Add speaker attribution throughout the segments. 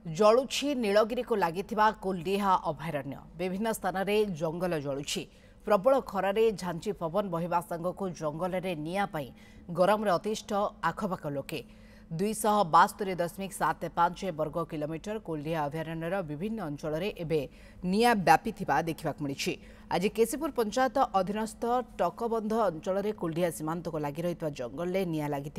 Speaker 1: जलुछि नीलगिरी को लागिथिबा कुलडीहा अभयारण्य विभिन्न स्थान में जंगल जलुछि। प्रबल खरारे झांची पवन बहिबा संगको जंगल में निया पाई गरम रे अतिष्ठ आखपाख लोके 272.75 वर्ग किलोमीटर कुलडीहा अभयारण्यर विभिन्न अंचल में एबे निया व्यापी देखा मिली। आज केसीपुर पंचायत अधीनस्थ टकबंध अंचल में कुलडीहा सीमांत को लगी रही जंगल में निया लगी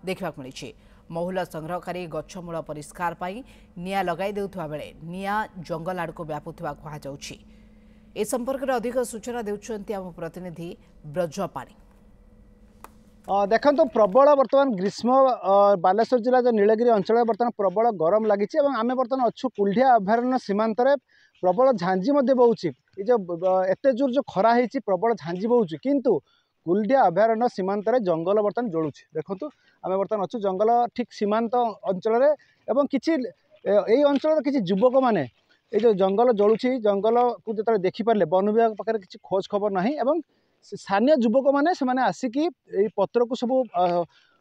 Speaker 1: देखा मिली। महुल संग्रहकारी गछमूल परिष्कार पाई निया लगाई देउथुवा बेले निया जंगल आड़को व्यापुथुवा कहुछि। ए संपर्क में अधिक सूचना देउछन्ती आम प्रतिनिधि ब्रजपाणी।
Speaker 2: देखो तो प्रबल बर्तमान ग्रीष्म बालेश्वर जिला जो नीलगिरी अंचल बर्तमान प्रबल गरम लगी आम बर्तमान अच्छु कुलडीहा अभयारण्य सीमांत प्रबल झांझी बहुची। जो एत जोर जो खरा होती प्रबल झांझी बहुची किंतु कुलडीहा अभयारण्य सीमांत जंगल बर्तमान जलुछि। देखो आम बर्तमान अच्छु जंगल ठीक सीमांत अंचल एवं किसी यही अंचल किसी युवक मैंने ये जंगल जलुछि जंगल को जो देखिपारे वन विभाग पाखे किसी खोज खबर ना एवं स्थानीय युवक मैंने से आसिकी पत्र को सब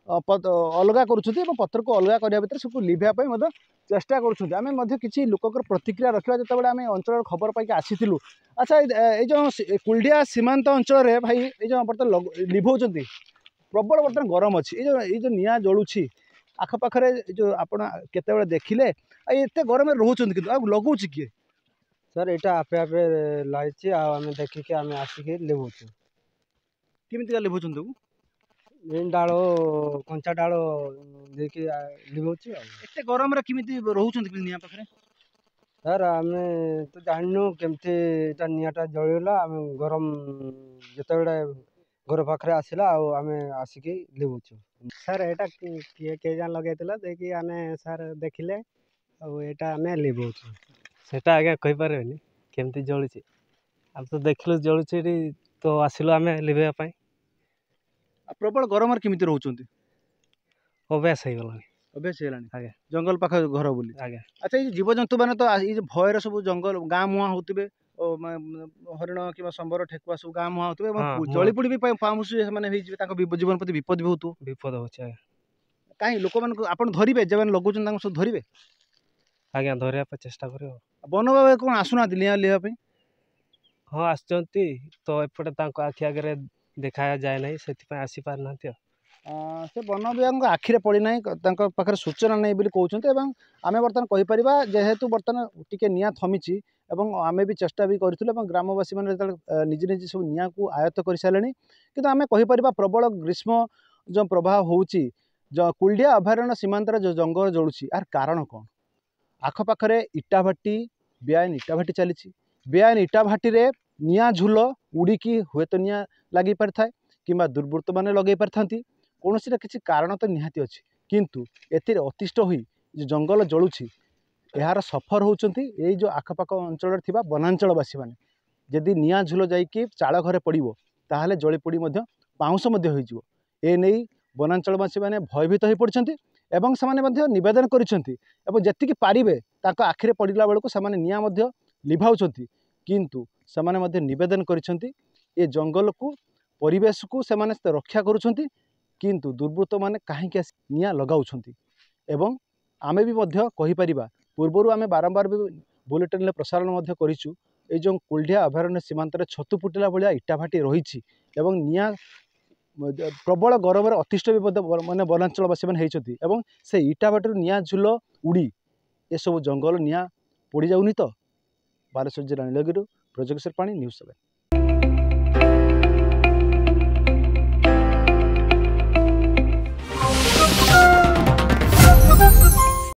Speaker 2: अलग कर पत्र को अलग करने भितर सब लिभाई चेष्टा करें किसी लोकर प्रतिक्रिया रखा जो आम अंचल खबर पाई आसीलु। अच्छा ये जो कुलडीहा सीमांत अंचल में भाई ये बर्तमान लिभाऊँ प्रबल बर्तमान गरम अच्छी ये जो निया जलुछि आखपाखे जो आपण केते देखिले एत गरम रोच कि लगुच किए
Speaker 3: सर यहाँ आपे आपे लगी आम देखिकी आम आसिक लिभुचु
Speaker 2: केमितिका लिभाउछन
Speaker 3: डाल कंचा डाल देखिए लिभुचु
Speaker 2: एत गरम केमिति रोचन निया पाखे
Speaker 3: सर आम तो जानू केमती निटा जलला आम गरम जिते घर पाखे आसला आम आसिक लिभुचु।
Speaker 4: सर एटा किए जान लगे देखिए आम सर देखिले आम लिभुचु
Speaker 5: सेटा आज्ञा कही पारे केमती जलुछि आम तो देखलु जलुछि तो आसिलु आम लिभेया
Speaker 2: प्रबल गरम केमिति रोचन
Speaker 5: अभ्यास हो गलानी
Speaker 2: अभ्यास है
Speaker 5: आज्ञा
Speaker 2: जंगल पाख घर बोली
Speaker 5: आज्ञा।
Speaker 2: अच्छा ये जीवजंतु मैंने तो ये भयर सब जंगल गाँ मुहाँ होते हरिण कि संबर ठेकुआ सब गाँ मुहाँ होते जड़ीपुड़ी भी पामुस जीवन प्रति विपद भी होत
Speaker 5: विपद हो
Speaker 2: कहीं लोक मान आप धरवे जब लगुन सब धरवे
Speaker 5: आज्ञा धरिया चेष्टा कर
Speaker 2: वन विभाग कौन आसुना लिया लिया
Speaker 5: हाँ आसचंती तो एपटे आखि आगे देखा जाए ना से आसी पार ना
Speaker 2: से वन विभाग आखिरे पड़ी ना पाखे सूचना नहीं बोली कहते आम बर्तमान कहीपर जेहेतु बर्तमान टी निया थमीची आम भी चेष्टा भी करूँ ग्रामवासी मैंने निजे निजे सब निया को आयत्त कर सारे कि आम कहीपर प्रबल ग्रीष्म जो प्रभाव होची कुलडीहा अभयारण्य सीमांत जो जंगल जलुछि यार कारण कौन आखपाखे इटाभाटी बेआईन इटाभाटी चली बेआईन इटाभाटी रे निया झुल उड़ीकी हुए तो निया लगी पारि थाए किंबा दुर्वृत्त मैंने लगे पारि थांती कौन किसी कारण तो निहाती अच्छी किंतु एतिर अतिष्ठ हुई जो जंगल जलुछि यार सफर होउचंती यही जो आखपाख अंचल थिबा वनांचलवासी मैंने जदि निया झुल जाइए चाल घरे पड़ो ताहले जड़ीपोड़ी पाउंस हो ए नहीं वनांचलवासी मैंने भयभीत हो पड़ते एवं से नवेदन करती पारे आखिरे पड़ा बेलू से निया लिभाउछंती किंतु से नवेदन करछंती ए जंगल को परिवेश को से रक्षा करुछंती किंतु दुर्वृत्त माने कहीं निया लगाउछंती एवं आमे भी कहीपर पूर्वर आम बारंबार भी बुलेटिन प्रसारण करूँ ये कुलडीहा अभयारण्य सीमांत छतु फुटिला भाया इटाभाटी रही निया प्रबल गरम अतिष्ठ भी मानने वनांचलवासी मैंने से इटाभाटी निया झुल उड़ी ये सब जंगल निया पड़ जाऊनी तो बालेश्वर जिला नीलगिरी ब्रजकिशोर पाणी न्यूज़ 7।